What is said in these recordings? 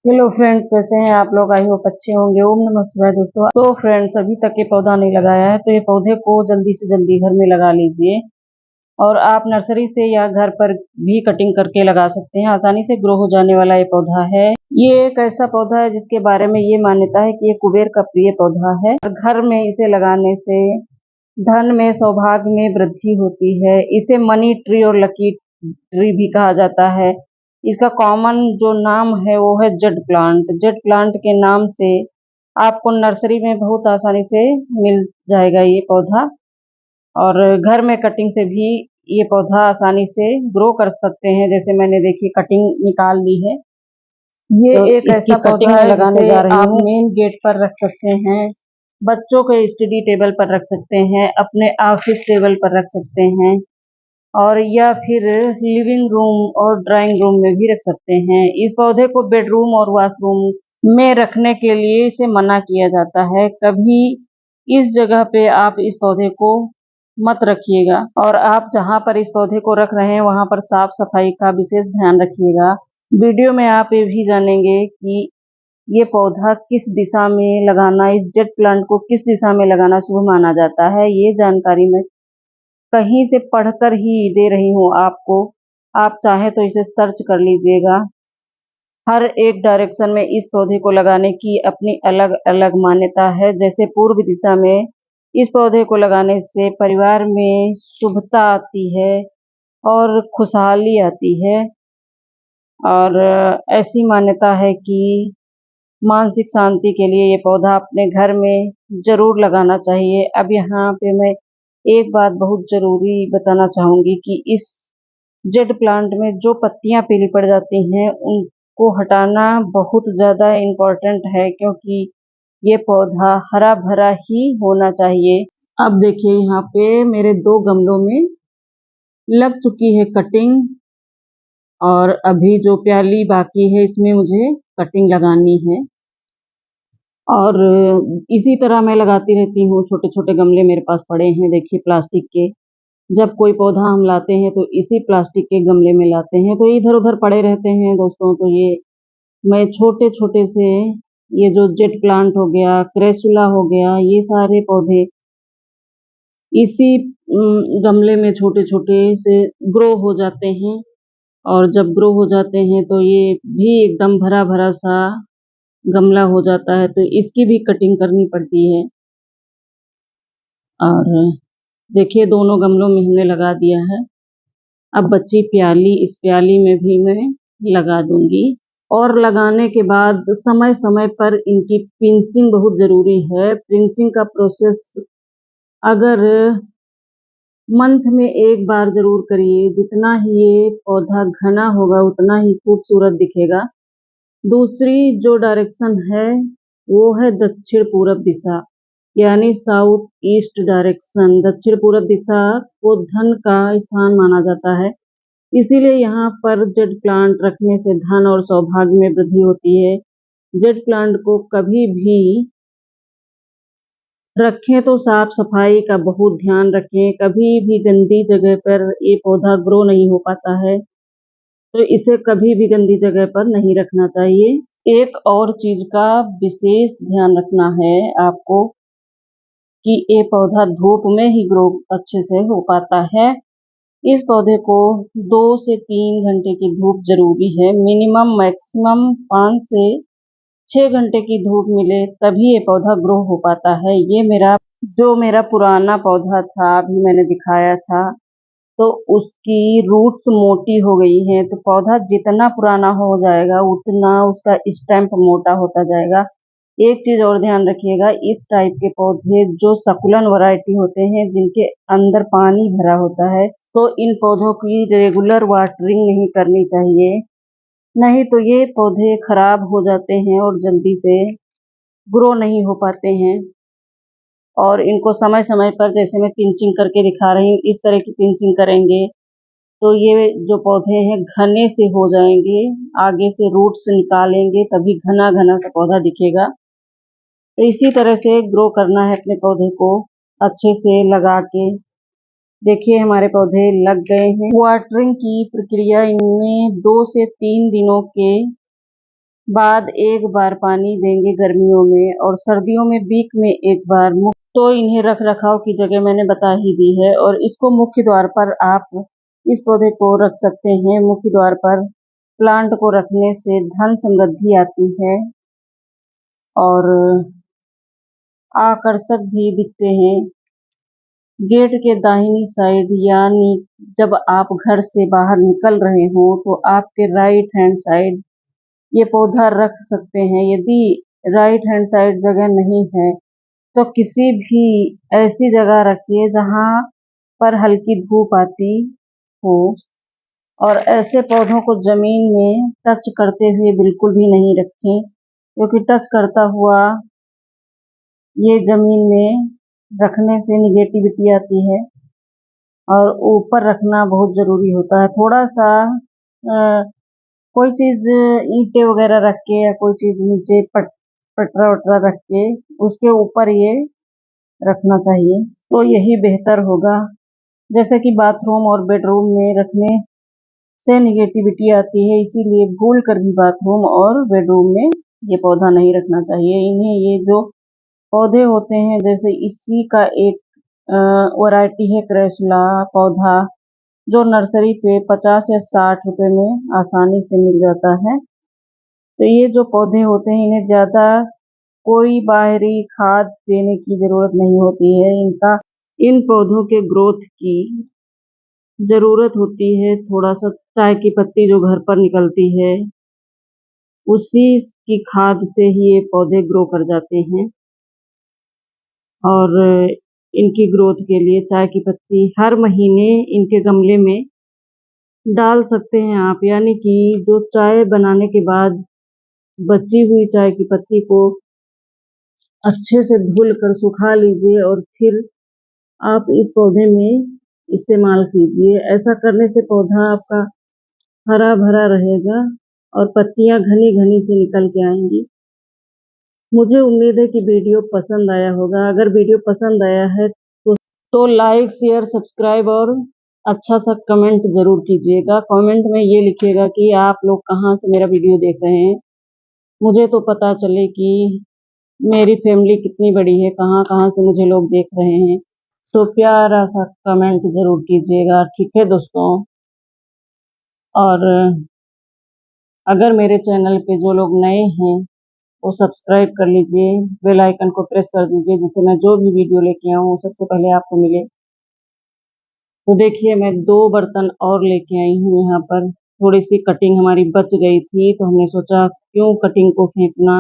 Hello friends, कैसे हैं आप लोग। आई होप अच्छे होंगे। ओम नमः शिवाय दोस्तों। तो फ्रेंड्स, अभी तक ये पौधा नहीं लगाया है तो ये पौधे को जल्दी से जल्दी घर में लगा लीजिए। और आप नर्सरी से या घर पर भी कटिंग करके लगा सकते हैं। आसानी से ग्रो हो जाने वाला ये पौधा है। ये एक ऐसा पौधा है जिसके बारे में ये मान्यता है कि ये कुबेर का प्रिय पौधा है और घर में इसे लगाने से धन में, सौभाग्य में वृद्धि होती है। इसे मनी ट्री और लकी ट्री भी कहा जाता है। इसका कॉमन जो नाम है वो है जेड प्लांट। जेड प्लांट के नाम से आपको नर्सरी में बहुत आसानी से मिल जाएगा ये पौधा। और घर में कटिंग से भी ये पौधा आसानी से ग्रो कर सकते हैं। जैसे मैंने देखिए कटिंग निकाल ली है। ये तो एक इसकी ऐसा कटिंग पौधा मैं है लगाने जिसे जा रही आप हूँ। मेन गेट पर रख सकते हैं, बच्चों के स्टडी टेबल पर रख सकते हैं, अपने ऑफिस टेबल पर रख सकते हैं, और या फिर लिविंग रूम और ड्राइंग रूम में भी रख सकते हैं। इस पौधे को बेडरूम और वॉशरूम में रखने के लिए इसे मना किया जाता है। कभी इस जगह पे आप इस पौधे को मत रखिएगा। और आप जहाँ पर इस पौधे को रख रहे हैं वहाँ पर साफ सफाई का विशेष ध्यान रखिएगा। वीडियो में आप ये भी जानेंगे कि ये पौधा किस दिशा में लगाना, इस जेट प्लांट को किस दिशा में लगाना शुभ माना जाता है। ये जानकारी मैं कहीं से पढ़कर ही दे रही हूँ आपको। आप चाहें तो इसे सर्च कर लीजिएगा। हर एक डायरेक्शन में इस पौधे को लगाने की अपनी अलग अलग मान्यता है। जैसे पूर्व दिशा में इस पौधे को लगाने से परिवार में शुभता आती है और खुशहाली आती है। और ऐसी मान्यता है कि मानसिक शांति के लिए ये पौधा अपने घर में जरूर लगाना चाहिए। अब यहाँ पे मैं एक बात बहुत जरूरी बताना चाहूंगी कि इस जेड प्लांट में जो पत्तियां पीली पड़ जाती हैं उनको हटाना बहुत ज़्यादा इम्पोर्टेंट है, क्योंकि ये पौधा हरा भरा ही होना चाहिए। अब देखिए यहाँ पे मेरे 2 गमलों में लग चुकी है कटिंग, और अभी जो प्याली बाकी है इसमें मुझे कटिंग लगानी है। और इसी तरह मैं लगाती रहती हूँ। छोटे छोटे गमले मेरे पास पड़े हैं, देखिए प्लास्टिक के। जब कोई पौधा हम लाते हैं तो इसी प्लास्टिक के गमले में लाते हैं, तो इधर उधर पड़े रहते हैं दोस्तों। तो ये मैं छोटे छोटे से, ये जो जेट प्लांट हो गया, क्रेसुला हो गया, ये सारे पौधे इसी गमले में छोटे छोटे से ग्रो हो जाते हैं। और जब ग्रो हो जाते हैं तो ये भी एकदम भरा भरा सा गमला हो जाता है, तो इसकी भी कटिंग करनी पड़ती है। और देखिए दोनों गमलों में हमने लगा दिया है। अब बची प्याली, इस प्याली में भी मैं लगा दूंगी। और लगाने के बाद समय समय पर इनकी पिंचिंग बहुत ज़रूरी है। पिंचिंग का प्रोसेस अगर मंथ में एक बार ज़रूर करिए। जितना ही ये पौधा घना होगा उतना ही खूबसूरत दिखेगा। दूसरी जो डायरेक्शन है वो है दक्षिण पूरब दिशा, यानी साउथ ईस्ट डायरेक्शन। दक्षिण पूरब दिशा को धन का स्थान माना जाता है, इसीलिए यहाँ पर जेड प्लांट रखने से धन और सौभाग्य में वृद्धि होती है। जेड प्लांट को कभी भी रखें तो साफ सफाई का बहुत ध्यान रखें। कभी भी गंदी जगह पर ये पौधा ग्रो नहीं हो पाता है, तो इसे कभी भी गंदी जगह पर नहीं रखना चाहिए। एक और चीज का विशेष ध्यान रखना है आपको कि ये पौधा धूप में ही ग्रो अच्छे से हो पाता है। इस पौधे को 2 से 3 घंटे की धूप जरूरी है। मिनिमम मैक्सिमम 5 से 6 घंटे की धूप मिले तभी ये पौधा ग्रो हो पाता है। ये मेरा पुराना पौधा था, अभी मैंने दिखाया था, तो उसकी रूट्स मोटी हो गई हैं। तो पौधा जितना पुराना हो जाएगा उतना उसका स्टेम्प मोटा होता जाएगा। एक चीज और ध्यान रखिएगा, इस टाइप के पौधे जो सकुलन वैरायटी होते हैं जिनके अंदर पानी भरा होता है, तो इन पौधों की रेगुलर वाटरिंग नहीं करनी चाहिए, नहीं तो ये पौधे खराब हो जाते हैं और जल्दी से ग्रो नहीं हो पाते हैं। और इनको समय समय पर, जैसे मैं पिंचिंग करके दिखा रही हूँ, इस तरह की पिंचिंग करेंगे तो ये जो पौधे हैं घने से हो जाएंगे। आगे से रूट्स निकालेंगे तभी घना घना सा पौधा दिखेगा। तो इसी तरह से ग्रो करना है अपने पौधे को, अच्छे से लगा के। देखिए हमारे पौधे लग गए हैं। वाटरिंग की प्रक्रिया इनमें 2 से 3 दिनों के बाद एक बार पानी देंगे गर्मियों में, और सर्दियों में वीक में एक बार। तो इन्हें रख रखाव की जगह मैंने बता ही दी है। और इसको मुख्य द्वार पर आप इस पौधे को रख सकते हैं। मुख्य द्वार पर प्लांट को रखने से धन समृद्धि आती है और आकर्षक भी दिखते हैं। गेट के दाहिनी साइड, यानी जब आप घर से बाहर निकल रहे हो तो आपके राइट हैंड साइड ये पौधा रख सकते हैं। यदि राइट हैंड साइड जगह नहीं है तो किसी भी ऐसी जगह रखिए जहां पर हल्की धूप आती हो। और ऐसे पौधों को जमीन में टच करते हुए बिल्कुल भी नहीं रखें, क्योंकि टच करता हुआ ये जमीन में रखने से निगेटिविटी आती है। और ऊपर रखना बहुत ज़रूरी होता है। थोड़ा सा कोई चीज़ ईंटें वगैरह रख के या कोई चीज़ नीचे पटरा वटरा रख के उसके ऊपर ये रखना चाहिए, तो यही बेहतर होगा। जैसे कि बाथरूम और बेडरूम में रखने से निगेटिविटी आती है, इसीलिए भूल कर भी बाथरूम और बेडरूम में ये पौधा नहीं रखना चाहिए। इन्हें ये जो पौधे होते हैं, जैसे इसी का एक वैरायटी है क्रैसुला पौधा, जो नर्सरी पे 50 या 60 रुपए में आसानी से मिल जाता है। तो ये जो पौधे होते हैं इन्हें ज़्यादा कोई बाहरी खाद देने की ज़रूरत नहीं होती है। इन पौधों के ग्रोथ की ज़रूरत होती है थोड़ा सा चाय की पत्ती जो घर पर निकलती है उसी की खाद से ही ये पौधे ग्रो कर जाते हैं। और इनकी ग्रोथ के लिए चाय की पत्ती हर महीने इनके गमले में डाल सकते हैं आप। यानी कि जो चाय बनाने के बाद बची हुई चाय की पत्ती को अच्छे से धुल कर सुखा लीजिए और फिर आप इस पौधे में इस्तेमाल कीजिए। ऐसा करने से पौधा आपका हरा भरा रहेगा और पत्तियां घनी घनी से निकल के आएंगी। मुझे उम्मीद है कि वीडियो पसंद आया होगा। अगर वीडियो पसंद आया है तो लाइक शेयर सब्सक्राइब और अच्छा सा कमेंट ज़रूर कीजिएगा। कमेंट में ये लिखिएगा कि आप लोग कहाँ से मेरा वीडियो देख रहे हैं, मुझे तो पता चले कि मेरी फैमिली कितनी बड़ी है, कहाँ कहाँ से मुझे लोग देख रहे हैं। तो प्यारा सा कमेंट ज़रूर कीजिएगा, ठीक है दोस्तों। और अगर मेरे चैनल पे जो लोग नए हैं वो सब्सक्राइब कर लीजिए, बेल आइकन को प्रेस कर दीजिए, जिससे मैं जो भी वीडियो लेके आऊँ सबसे पहले आपको मिले। तो देखिए मैं 2 बर्तन और लेके आई हूँ यहाँ पर। थोड़ी सी कटिंग हमारी बच गई थी तो हमने सोचा क्यों कटिंग को फेंकना,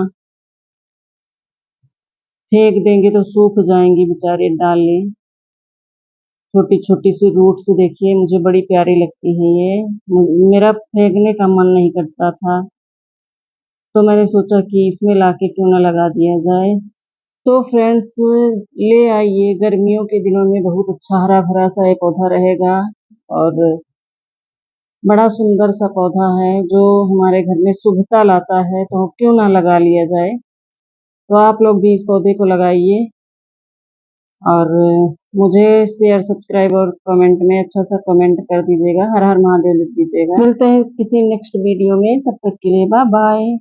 फेंक देंगे तो सूख जाएंगी बेचारे डालें। छोटी छोटी सी रूट्स देखिए, मुझे बड़ी प्यारी लगती है ये। मेरा फेंकने का मन नहीं करता था तो मैंने सोचा कि इसमें लाके क्यों ना लगा दिया जाए। तो फ्रेंड्स ले आइए, गर्मियों के दिनों में बहुत अच्छा हरा भरा सा ये पौधा रहेगा और बड़ा सुंदर सा पौधा है जो हमारे घर में शुभता लाता है, तो क्यों ना लगा लिया जाए। तो आप लोग भी इस पौधे को लगाइए और मुझे शेयर सब्सक्राइब और कमेंट में अच्छा सा कमेंट कर दीजिएगा। हर हर महादेव लिख दीजिएगा। मिलते हैं किसी नेक्स्ट वीडियो में, तब तक के लिए बाय बाय।